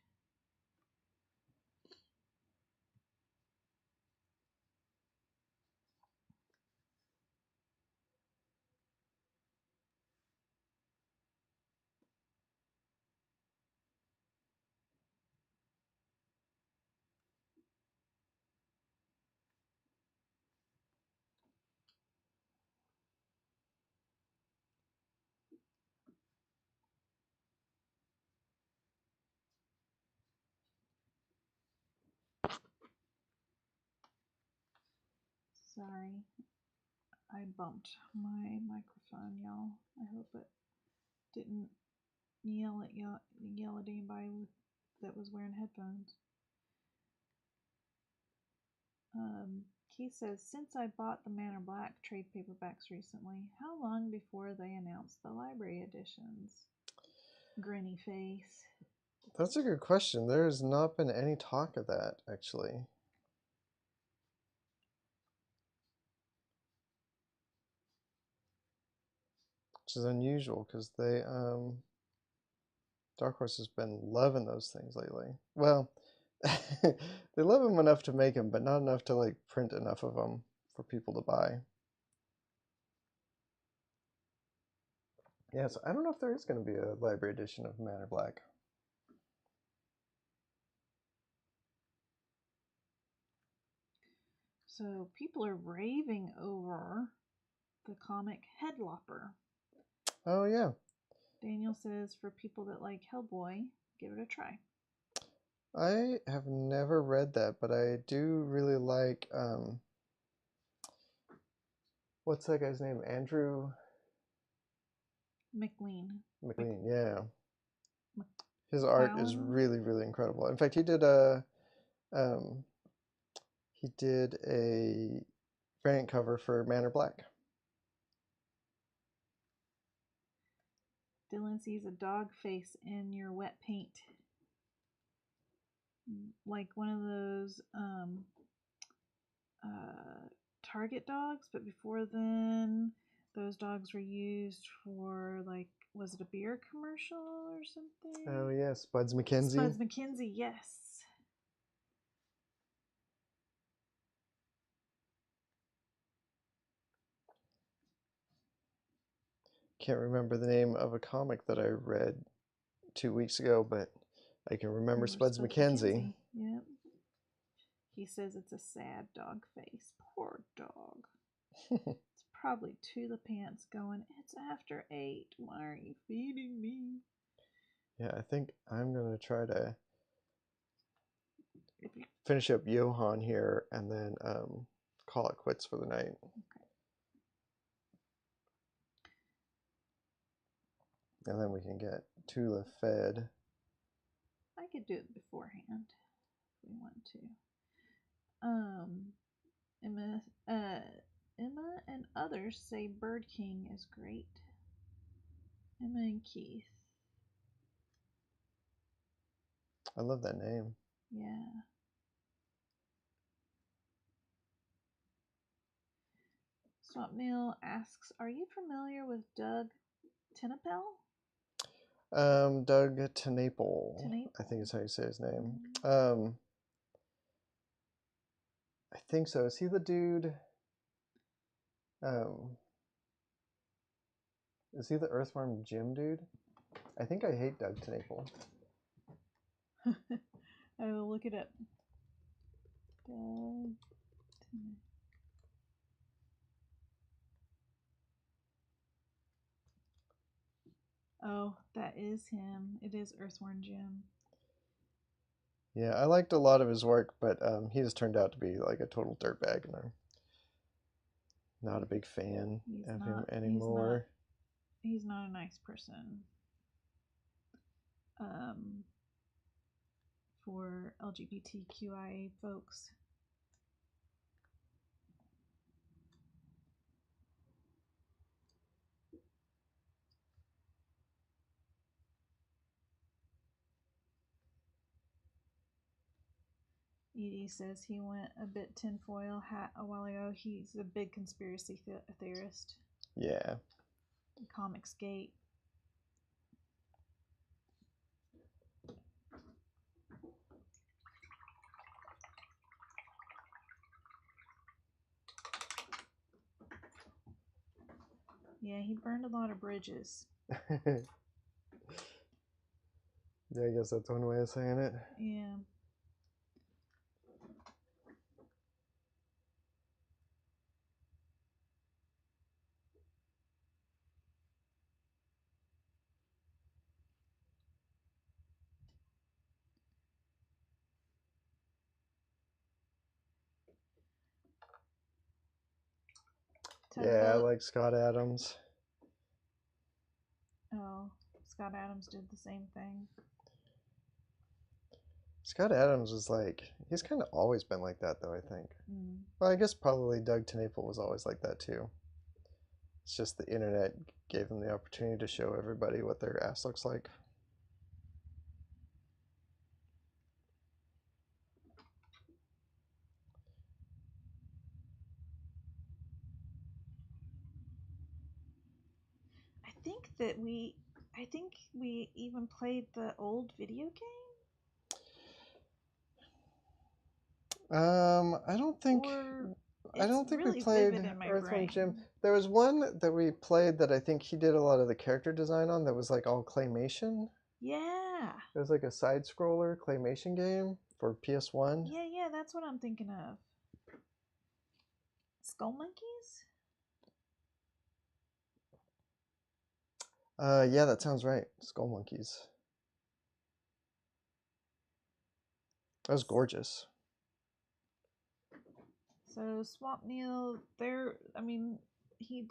Sorry, I bumped my microphone, y'all. I hope it didn't yell at anybody that was wearing headphones. Keith says, since I bought the Manor Black trade paperbacks recently, how long before they announced the library editions? Grinny face. That's a good question. There's not been any talk of that, actually. Which is unusual because they, Dark Horse has been loving those things lately. Well, they love them enough to make them, but not enough to like print enough of them for people to buy. Yeah, so I don't know if there is going to be a library edition of Manor Black. So people are raving over the comic Headlopper. Oh, yeah. Daniel says, for people that like Hellboy, give it a try. I have never read that, but I do really like, what's that guy's name? Andrew McLean. Yeah. His art is really, really incredible. In fact, he did a variant cover for Manor Black. Dylan sees a dog face in your wet paint. Like one of those Target dogs, but before then, those dogs were used for, like, was it a beer commercial or something? Oh, yeah, Spuds McKenzie. Spuds McKenzie, yes. Can't remember the name of a comic that I read 2 weeks ago, but I can remember Spuds McKenzie. Yep. He says it's a sad dog face. Poor dog. It's probably to the pants going, it's after 8. Why aren't you feeding me? Yeah, I think I'm going to try to finish up Johan here and then call it quits for the night. Okay. And then we can get Tula fed. I could do it beforehand if we want to. Emma and others say Bird King is great. Emma and Keith. I love that name. Yeah. Swamp Neil asks, are you familiar with Doug Tenapel? Doug Tenaple, I think is how you say his name. I think so. Is he the dude? Is he the Earthworm Jim dude? I think I hate Doug Tenaple. I will look it up. Doug Tenaple. Oh, that is him. It is Earthworm Jim. Yeah, I liked a lot of his work, but he just turned out to be like a total dirtbag, and I'm not a big fan of him anymore. He's not a nice person. for LGBTQIA folks. Edie says he went a bit tinfoil hat a while ago. He's a big conspiracy theorist. Yeah. Comicsgate. Yeah, he burned a lot of bridges. Yeah, I guess that's one way of saying it. Yeah. Yeah, I like Scott Adams. Oh, Scott Adams did the same thing. Scott Adams was like, he's kind of always been like that, though, I think. Mm. Well, I guess probably Doug TenNapel was always like that, too. It's just the internet gave them the opportunity to show everybody what their ass looks like. I think we even played the old video game. I don't think really we played vivid in my Earthworm brain. Jim. There was one that we played that I think he did a lot of the character design on that was like all claymation. Yeah. It was like a side scroller claymation game for PS1. Yeah, that's what I'm thinking of. Skull Monkeys? Yeah, that sounds right. Skull Monkeys. That was gorgeous. So Swamp Neil, he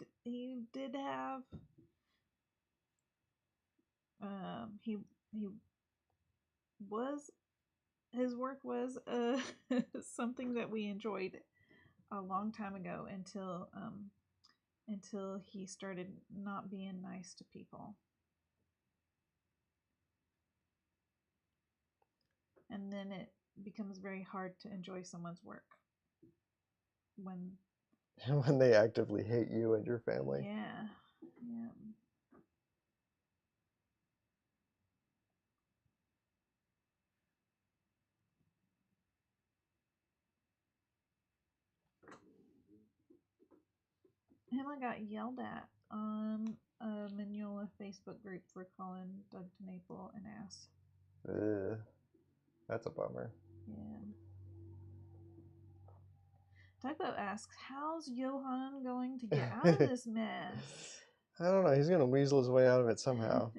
did have he was his work was something that we enjoyed a long time ago until he started not being nice to people. And then it becomes very hard to enjoy someone's work when when they actively hate you and your family. Yeah. And I got yelled at on a Mignola Facebook group for calling Doug TenNapel an ass. That's a bummer. Yeah. Tugboat asks, how's Johan going to get out of this mess? I don't know. He's going to weasel his way out of it somehow.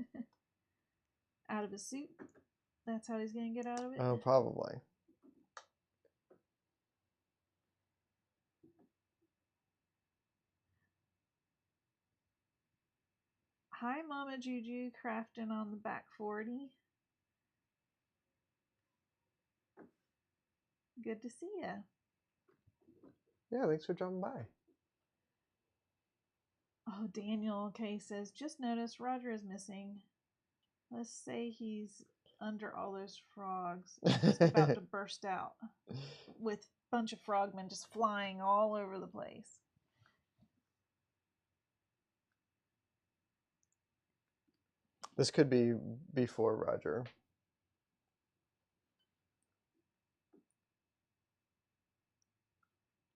Out of his suit? That's how he's going to get out of it? Oh, probably. Hi, Mama Juju, crafting on the back 40. Good to see ya. Yeah, thanks for dropping by. Oh, Daniel K says, just noticed Roger is missing. Let's say he's under all those frogs, just about to burst out with a bunch of frogmen just flying all over the place. This could be before Roger.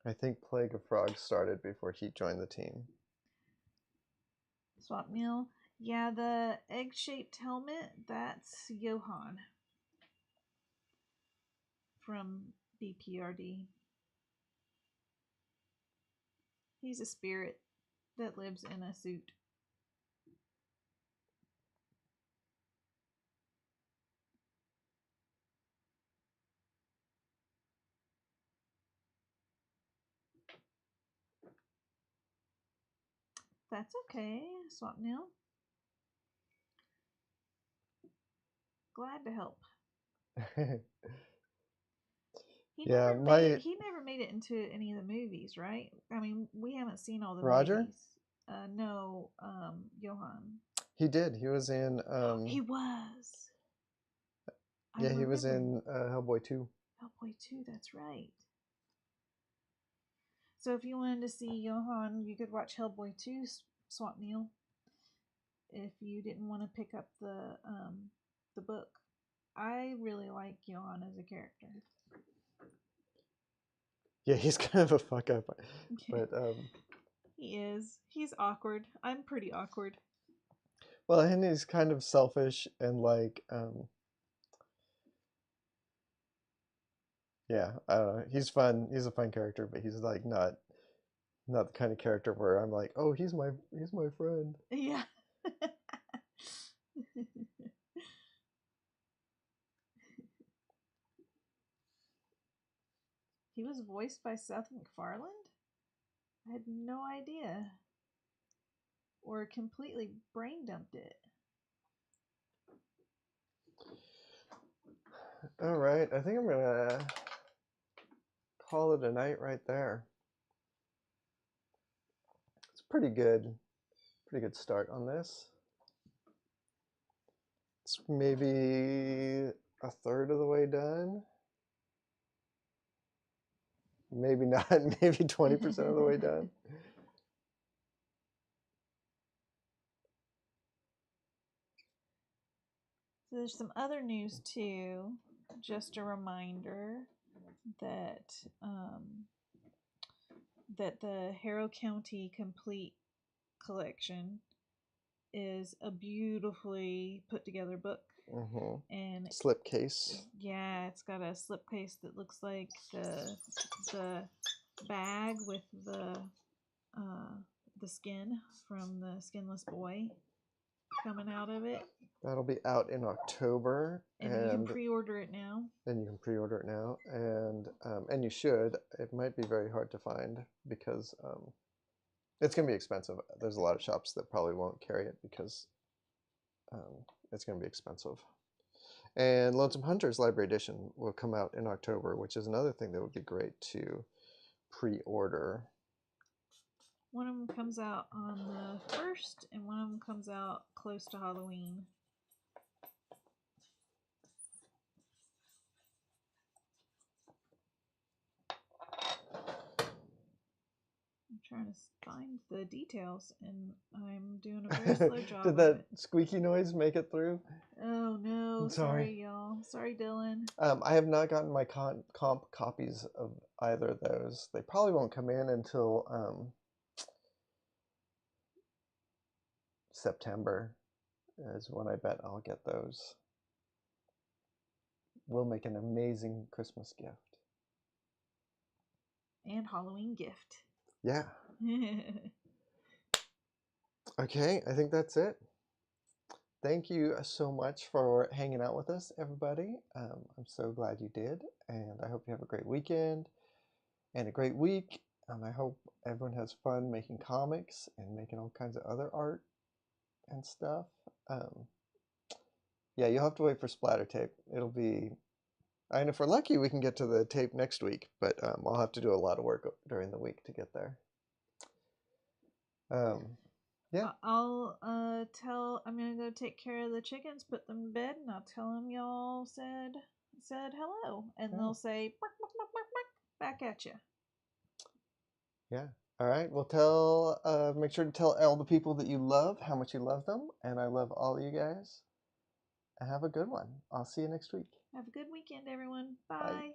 I think Plague of Frogs started before he joined the team. Swap meal. Yeah, the egg-shaped helmet, that's Johan from B.P.R.D. He's a spirit that lives in a suit. That's okay, Swapnil. Glad to help. He Yeah, he never made it into any of the movies, right? I mean, we haven't seen all the Roger? movies. No, Johan. He did. He was in. He was. Yeah, he was in Hellboy 2. Hellboy 2, that's right. So if you wanted to see Johan, you could watch Hellboy 2, Swamp Meal. If you didn't want to pick up the book, I really like Johan as a character. Yeah, he's kind of a fuck up, but he is. He's awkward. I'm pretty awkward. Well, and he's kind of selfish and like yeah, I don't know. He's fun. He's a fun character, but he's like not the kind of character where I'm like, oh, he's my friend. Yeah. He was voiced by Seth MacFarlane? I had no idea. Or completely brain dumped it. All right, I think I'm gonna call it a night right there. It's pretty good start on this. It's maybe a third of the way done. Maybe not, maybe 20% of the way done. So there's some other news too. Just a reminder that that the Harrow County Complete Collection is a beautifully put together book. Mm-hmm. And slipcase. Yeah, it's got a slipcase that looks like the bag with the skin from the Skinless Boy coming out of it. That'll be out in October, and you can pre-order it now. And you can pre-order it now, and you should. It might be very hard to find because it's going to be expensive. There's a lot of shops that probably won't carry it because it's going to be expensive. And Lonesome Hunters Library Edition will come out in October, which is another thing that would be great to pre-order. One of them comes out on the 1st, and one of them comes out close to Halloween. I'm trying to find the details, and I'm doing a very slow job. Did that squeaky noise make it through? Oh no! Sorry, y'all. Sorry, Dylan. I have not gotten my comp copies of either of those. They probably won't come in until September is when I bet I'll get those. We'll make an amazing Christmas gift. And Halloween gift. Yeah. Okay, I think that's it. Thank you so much for hanging out with us, everybody. I'm so glad you did, and I hope you have a great weekend and a great week. I hope everyone has fun making comics and making all kinds of other art and stuff. Yeah, you'll have to wait for splatter tape. It'll be, and if we're lucky, we can get to the tape next week, but I'll have to do a lot of work during the week to get there. Yeah. I'm gonna go take care of the chickens, put them to bed, and I'll tell them y'all said hello, and they'll say bark, bark, bark, bark, bark, back at you. Yeah. All right. Well, make sure to tell all the people that you love how much you love them, and I love all of you guys. Have a good one. I'll see you next week. Have a good weekend, everyone. Bye. Bye.